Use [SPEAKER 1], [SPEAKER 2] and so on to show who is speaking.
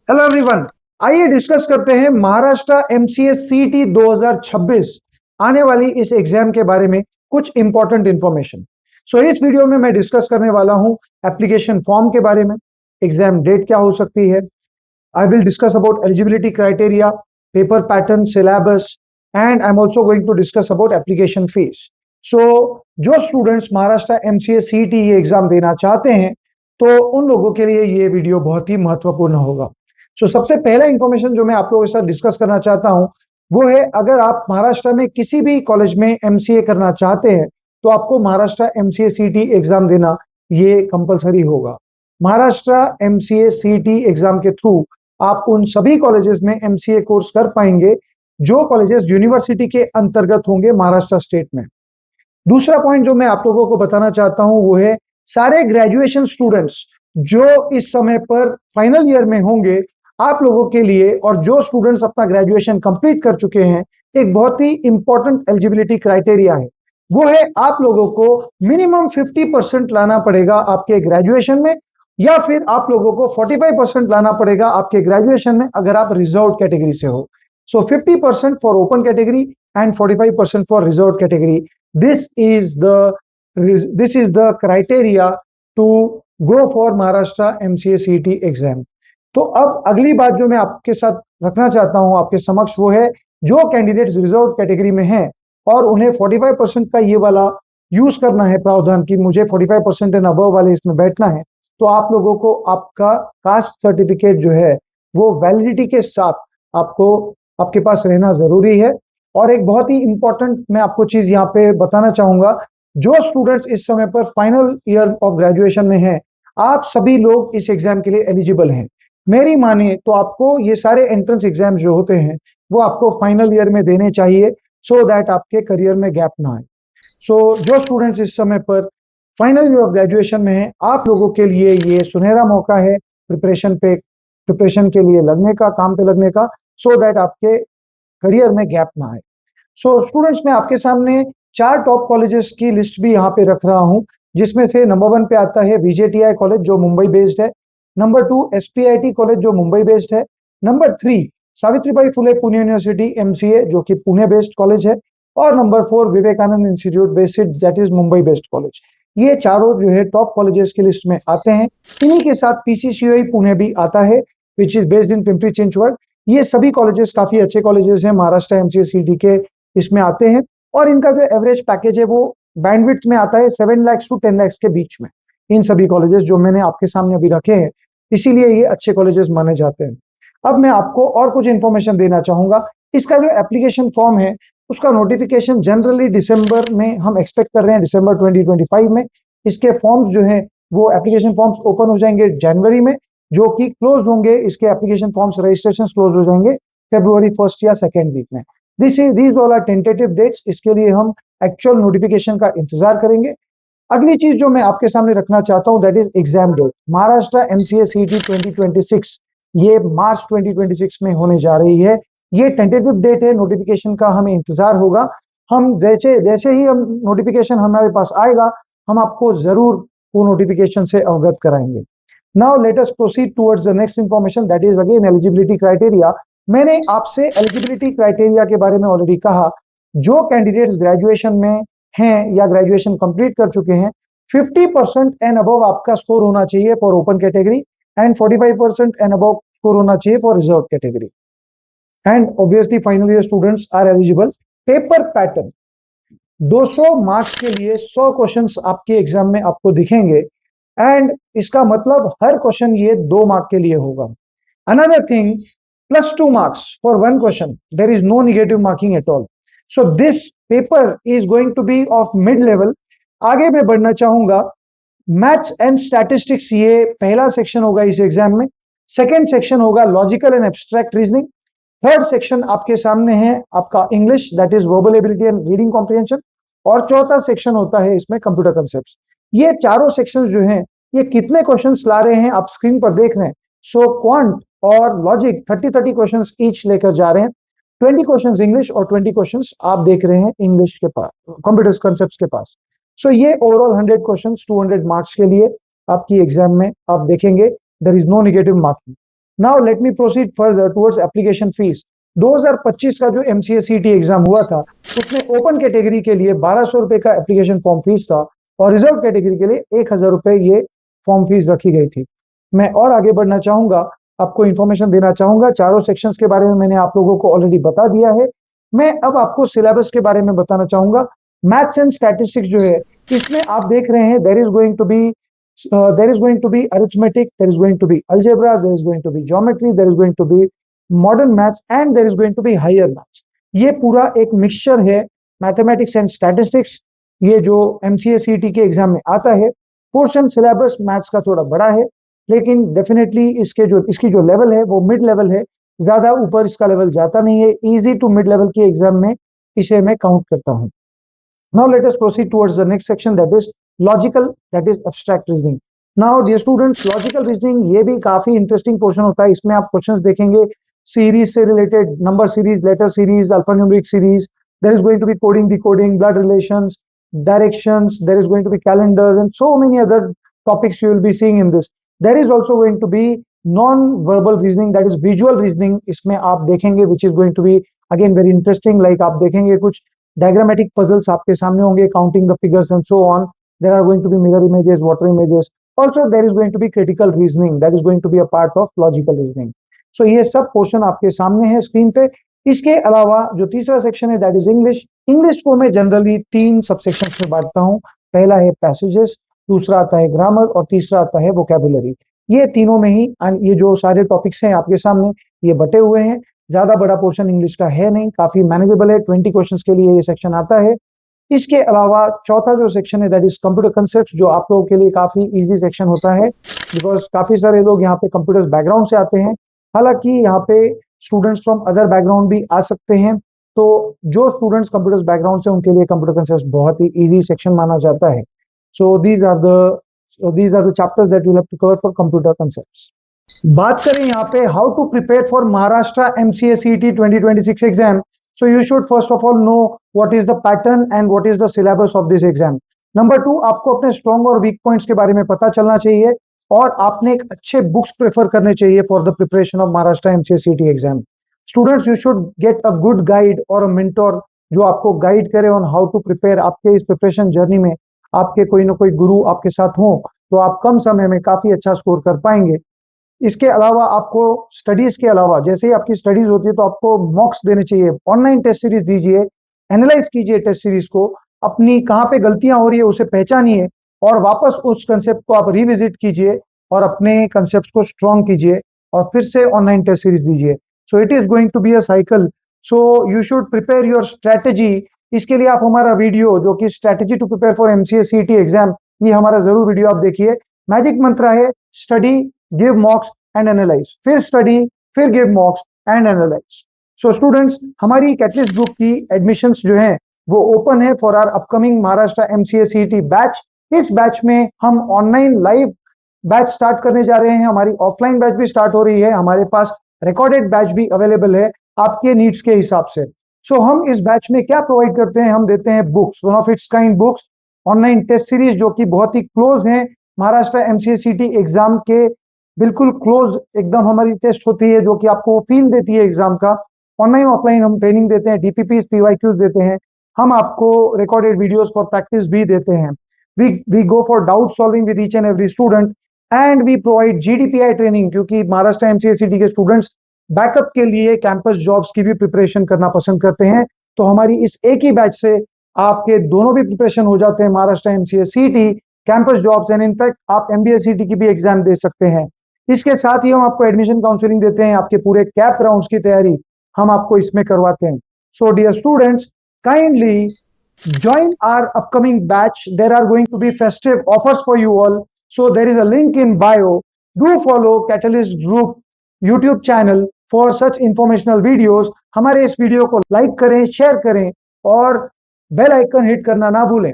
[SPEAKER 1] Hello everyone, आइए discuss करते हैं महाराष्ट्र एमसीए सीटी 2026 आने वाली इस एग्जाम के बारे में कुछ इंपॉर्टेंट इंफॉर्मेशन। इस वीडियो में मैं डिस्कस करने वाला हूं एप्लीकेशन फॉर्म के बारे में, एग्जाम डेट क्या हो सकती है, I will discuss about eligibility criteria, paper pattern, syllabus and I am also going to discuss about application fees. जो स्टूडेंट्स महाराष्ट्र एमसीए सीटी ये एग्जाम देना चाहते हैं तो उन लोगों के लिए ये वीडियो बहुत ही महत्वपूर्ण होगा। सबसे पहला इंफॉर्मेशन जो मैं आप लोगों के साथ डिस्कस करना चाहता हूं वो है, अगर आप महाराष्ट्र में किसी भी कॉलेज में एमसीए करना चाहते हैं तो आपको महाराष्ट्र एमसीए सीटी एग्जाम देना ये कंपलसरी होगा। महाराष्ट्र एमसीए सीटी एग्जाम के थ्रू आप उन सभी कॉलेजेस में एमसीए कोर्स कर पाएंगे जो कॉलेजेस यूनिवर्सिटी के अंतर्गत होंगे महाराष्ट्र स्टेट में। दूसरा पॉइंट जो मैं आप लोगों को बताना चाहता हूं वो है, सारे ग्रेजुएशन स्टूडेंट्स जो इस समय पर फाइनल ईयर में होंगे आप लोगों के लिए, और जो स्टूडेंट्स अपना ग्रेजुएशन कंप्लीट कर चुके हैं, एक बहुत ही इंपॉर्टेंट एलिजिबिलिटी क्राइटेरिया है। वो है आप लोगों को मिनिमम 50% लाना पड़ेगा आपके ग्रेजुएशन में, या फिर आप लोगों को 45% लाना पड़ेगा आपके ग्रेजुएशन में अगर आप रिजर्व कैटेगरी से हो। 50% for open category and 45% for reserve category. This is the criteria to go for Maharashtra MCA CET exam. तो अब अगली बात जो मैं आपके साथ रखना चाहता हूं आपके समक्ष वो है, जो कैंडिडेट्स रिजर्व कैटेगरी में हैं और उन्हें 45% का ये वाला यूज करना है प्रावधान कि मुझे 45% एंड अबव वाले इसमें बैठना है, तो आप लोगों को आपका कास्ट सर्टिफिकेट जो है वो वैलिडिटी के साथ आपको आपके पास रहना जरूरी है। और एक बहुत ही इंपॉर्टेंट मैं आपको चीज यहाँ पे बताना चाहूंगा, जो स्टूडेंट्स इस समय पर फाइनल ईयर ऑफ ग्रेजुएशन में हैं, आप सभी लोग इस एग्जाम के लिए एलिजिबल हैं। मेरी माने तो आपको ये सारे एंट्रेंस एग्जाम जो होते हैं वो आपको फाइनल ईयर में देने चाहिए, सो दैट आपके करियर में गैप ना आए। जो स्टूडेंट्स इस समय पर फाइनल ईयर ऑफ ग्रेजुएशन में हैं, आप लोगों के लिए ये सुनहरा मौका है प्रिपरेशन के लिए लगने का, काम पे लगने का, सो दैट आपके करियर में गैप ना आए। स्टूडेंट्स, मैं आपके सामने 4 टॉप कॉलेजेस की लिस्ट भी यहाँ पे रख रहा हूँ, जिसमें से नंबर 1 पे आता है बीजेटीआई कॉलेज जो मुंबई बेस्ड है, नंबर 2 एसपीआईटी कॉलेज जो मुंबई बेस्ड है, number 3 Savitribai Phule Pune university MCA जो कि पुणे बेस्ड कॉलेज है, और number 4 Vivekanand institute based that is Mumbai based college. ये चारों जो है टॉप कॉलेजेस की लिस्ट में आते हैं। इन्हीं के साथ पीसीसीआई पुणे भी आता है which is based in Pimpri Chinchwad. ये सभी कॉलेजेस काफी अच्छे कॉलेजेस हैं, महाराष्ट्र एमसीए सीटी के इसमें आते हैं, और इनका जो एवरेज पैकेज है वो बैंडविड्थ में आता है 7 लाख टू 10 लाख के बीच में। इन सभी कॉलेजेस जो मैंने आपके सामने अभी रखे हैं, इसीलिए ये अच्छे कॉलेजेस माने जाते हैं। अब मैं आपको और कुछ इंफॉर्मेशन देना चाहूंगा। इसका जो एप्लीकेशन फॉर्म है उसका नोटिफिकेशन जनरली दिसंबर में हम एक्सपेक्ट कर रहे हैं, दिसंबर 2025 में। इसके फॉर्म्स जो हैं वो एप्लीकेशन फॉर्म्स ओपन हो जाएंगे जनवरी में, जो कि क्लोज होंगे, इसके एप्लीकेशन फॉर्म्स रजिस्ट्रेशन क्लोज हो जाएंगे February 1 या 2 वीक में। These all are tentative dates, इसके लिए हम एक्चुअल नोटिफिकेशन का इंतजार करेंगे। अगली चीज जो मैं आपके सामने रखना चाहता हूं that is exam date. Maharashtra MCA CET 2026 ये मार्च 2026 में होने जा रही है। ये टेंटेटिव डेट है, नोटिफिकेशन का हमें इंतजार होगा। हम जैसे जैसे ही हम नोटिफिकेशन हमारे पास आएगा हम आपको जरूर वो नोटिफिकेशन से अवगत कराएंगे। Now let us proceed towards the next information that is again eligibility criteria. मैंने आपसे एलिजिबिलिटी क्राइटेरिया के बारे में ऑलरेडी कहा। जो कैंडिडेट्स ग्रेजुएशन में हैं या ग्रेजुएशन कंप्लीट कर चुके हैं, 50% एंड अबव आपका स्कोर होना चाहिए for open category and 45% and above score होना चाहिए for reserve category, and obviously final year students are eligible. Paper pattern 200 marks के लिए 100 क्वेश्चंस आपके एग्जाम में आपको दिखेंगे, एंड इसका मतलब हर क्वेश्चन ये 2 मार्क के लिए होगा। Another thing, +2 marks for one question. There is no negative marking at all. So this paper is going to be of mid level. आगे मैं बढ़ना चाहूंगा, मैथ्स एंड स्टैटिस्टिक्स ये पहला सेक्शन होगा इस एग्जाम में। सेकेंड सेक्शन होगा logical and abstract reasoning. Third section आपके सामने है आपका English that is verbal ability and reading comprehension, और चौथा सेक्शन होता है इसमें कंप्यूटर कंसेप्ट। ये चारों सेक्शन जो हैं ये कितने क्वेश्चंस ला रहे हैं आप स्क्रीन पर देख रहे हैं। क्वांट और लॉजिक 30-30 क्वेश्चंस ईच लेकर जा रहे हैं। 20 क्वेश्चंस इंग्लिश और 20 क्वेश्चंस आप देख रहे हैं इंग्लिश के पास, कंप्यूटर कंसेप्ट्स के पास। ये ओवरऑल 100 क्वेश्चंस 200 मार्क्स के लिए आपकी एग्जाम में आप देखेंगे। There is no negative marking. Now let me proceed further towards application fees. 2025 का जो एमसीए सीटी एग्जाम हुआ था उसमें ओपन कैटेगरी के लिए 1200 रुपए का एप्लीकेशन फॉर्म फीस था और रिजर्व कैटेगरी के लिए 1000 रुपए ये फॉर्म फीस रखी गई थी। मैं और आगे बढ़ना चाहूंगा, आपको इंफॉर्मेशन देना चाहूंगा। चारों सेक्शंस के बारे में मैंने आप लोगों को ऑलरेडी बता दिया है। मैं अब आपको सिलेबस के बारे में बताना चाहूंगा। मैथ्स एंड स्टैटिस्टिक्स जो है इसमें आप देख रहे हैं there is going to be arithmetic, there is going to be algebra, there is going to be geometry, there is going to be modern maths and there is going to be higher maths। ये पूरा एक mixture है mathematics and statistics, ये जो MCA सीटी के exam में आता है। पोर्शन सिलेबस मैथ्स का थोड़ा बड़ा है, लेकिन डेफिनेटली इसकी जो लेवल है वो मिड लेवल है, ज्यादा ऊपर इसका लेवल जाता नहीं है। इजी टू मिड लेवल के एग्जाम में इसे मैं काउंट करता हूं। Now let us proceed towards the next section, that is logical, that is abstract reasoning। Now dear students, logical reasoning ये भी काफी इंटरेस्टिंग पोर्शन होता है। इसमें आप क्वेश्चंस देखेंगे सीरीज से रिलेटेड, number series, letter series, alphanumeric series. there is going to be coding, decoding, blood relations, directions, there is going to be calendars and so many other topics you will be seeing in this। there is also going to be non verbal reasoning, that is visual reasoning। इसमें आप देखेंगे which is going to be again very interesting, like आप देखेंगे कुछ diagrammatic puzzles आपके सामने होंगे, counting the figures and so on। there are going to be mirror images, water images, also there is going to be critical reasoning, that is going to be a part of logical reasoning। so ये सब portion आपके सामने है screen पे। इसके अलावा जो तीसरा सेक्शन है दैट इज इंग्लिश। इंग्लिश को मैं जनरली 3 सब सेक्शन में बांटता हूं। पहला है पैसेजेस, दूसरा आता है ग्रामर और तीसरा आता है वोकैबुलरी। ये तीनों में ही ये जो सारे टॉपिक्स हैं आपके सामने ये बटे हुए हैं। ज्यादा बड़ा पोर्शन इंग्लिश का है नहीं, काफी मैनेजेबल है। 20 क्वेश्चंस के लिए ये सेक्शन आता है। इसके अलावा चौथा जो सेक्शन है दैट इज कंप्यूटर कंसेप्ट, जो आप लोगों के लिए काफी इजी सेक्शन होता है बिकॉज काफी सारे लोग यहाँ पे कंप्यूटर बैकग्राउंड से आते हैं। हालांकि यहाँ पे स्टूडेंट्स फ्रॉम अदर बैकग्राउंड भी आ सकते हैं, तो जो स्टूडेंट्स कंप्यूटर बैकग्राउंड से उनके लिए कंप्यूटर कंसेप्ट बहुत ही इजी सेक्शन माना जाता है। सो these are the chapters that you have to cover for computer concepts। बात करें यहाँ पे how to prepare for Maharashtra MCA CET 2026 exam. So you should first of all know what is the pattern and what is the syllabus of this exam. Number 2, आपको अपने strong और week points के बारे में पता चलना चाहिए और आपने एक अच्छे बुक्स प्रेफर करने चाहिए for the preparation of Maharashtra MCA CET exam. Students, you should get a good guide और अ मेंटोर जो आपको गाइड करे ऑन हाउ टू प्रिपेयर। आपके इस प्रिपरेशन जर्नी में आपके कोई ना कोई गुरु आपके साथ हो तो आप कम समय में काफी अच्छा स्कोर कर पाएंगे। इसके अलावा आपको स्टडीज के अलावा जैसे ही आपकी स्टडीज होती है तो आपको मॉक्स देने चाहिए। ऑनलाइन टेस्ट सीरीज दीजिए, एनालाइज कीजिए टेस्ट सीरीज को, अपनी कहाँ पे गलतियां हो रही है उसे पहचानिए और वापस उस कंसेप्ट को आप रिविजिट कीजिए और अपने कंसेप्ट को स्ट्रॉन्ग कीजिए और फिर से ऑनलाइन टेस्ट सीरीज दीजिए। So it is going to be a cycle. So you should prepare your strategy. इसके लिए आप हमारा वीडियो जो कि strategy to prepare for MCA CET exam, ये हमारा जरूर वीडियो आप देखिए। मैजिक मंत्र है study, give mocks and analyse, फिर स्टडी, फिर give mocks and analyse. So students, हमारी कैटलिस्ट ग्रुप की एडमिशंस जो हैं वो ओपन है for our upcoming Maharashtra MCA सीटी बैच। इस बैच में हम ऑनलाइन लाइव बैच स्टार्ट करने जा रहे हैं, हमारी ऑफलाइन बैच भी स्टार्ट हो रही है, हमारे पास रिकॉर्डेड बैच भी अवेलेबल है आपके नीड्स के हिसाब से। सो हम इस बैच में क्या प्रोवाइड करते हैं, हम देते हैं books, one of its kind books, online test series जो कि बहुत ही क्लोज है महाराष्ट्र एमसीए सीटी एग्जाम के, बिल्कुल क्लोज एकदम हमारी टेस्ट होती है जो कि आपको फील देती है एग्जाम का। ऑनलाइन ऑफलाइन हम ट्रेनिंग देते हैं, डीपीपी पीवाईक्यूज देते हैं, हम आपको रिकॉर्डेड वीडियोस फॉर प्रैक्टिस भी देते हैं। We go for doubt solving with each and every student and we provide GDPI training, क्योंकि महाराष्ट्र एमसीए सीटी के स्टूडेंट्स बैकअप के लिए कैंपस जॉब्स की भी प्रिपरेशन करना पसंद करते हैं। तो हमारी इस एक ही बैच से आपके दोनों भी प्रिपरेशन हो जाते हैं, महाराष्ट्र एमसीए सीटी, कैंपस जॉब्स एंड इनफैक्ट आप एमबीए सीटी की भी एग्जाम दे सकते हैं। इसके साथ ही हम आपको एडमिशन काउंसलिंग देते हैं, आपके पूरे कैप राउंड्स की तैयारी हम आपको इसमें करवाते हैं। So dear students, kindly join our upcoming batch. There are going to be festive offers for you all, so there is a link in bio. Do follow Catalyst Group YouTube channel for such informational videos। हमारे इस video को like करें, share करें और bell icon hit करना ना भूलें।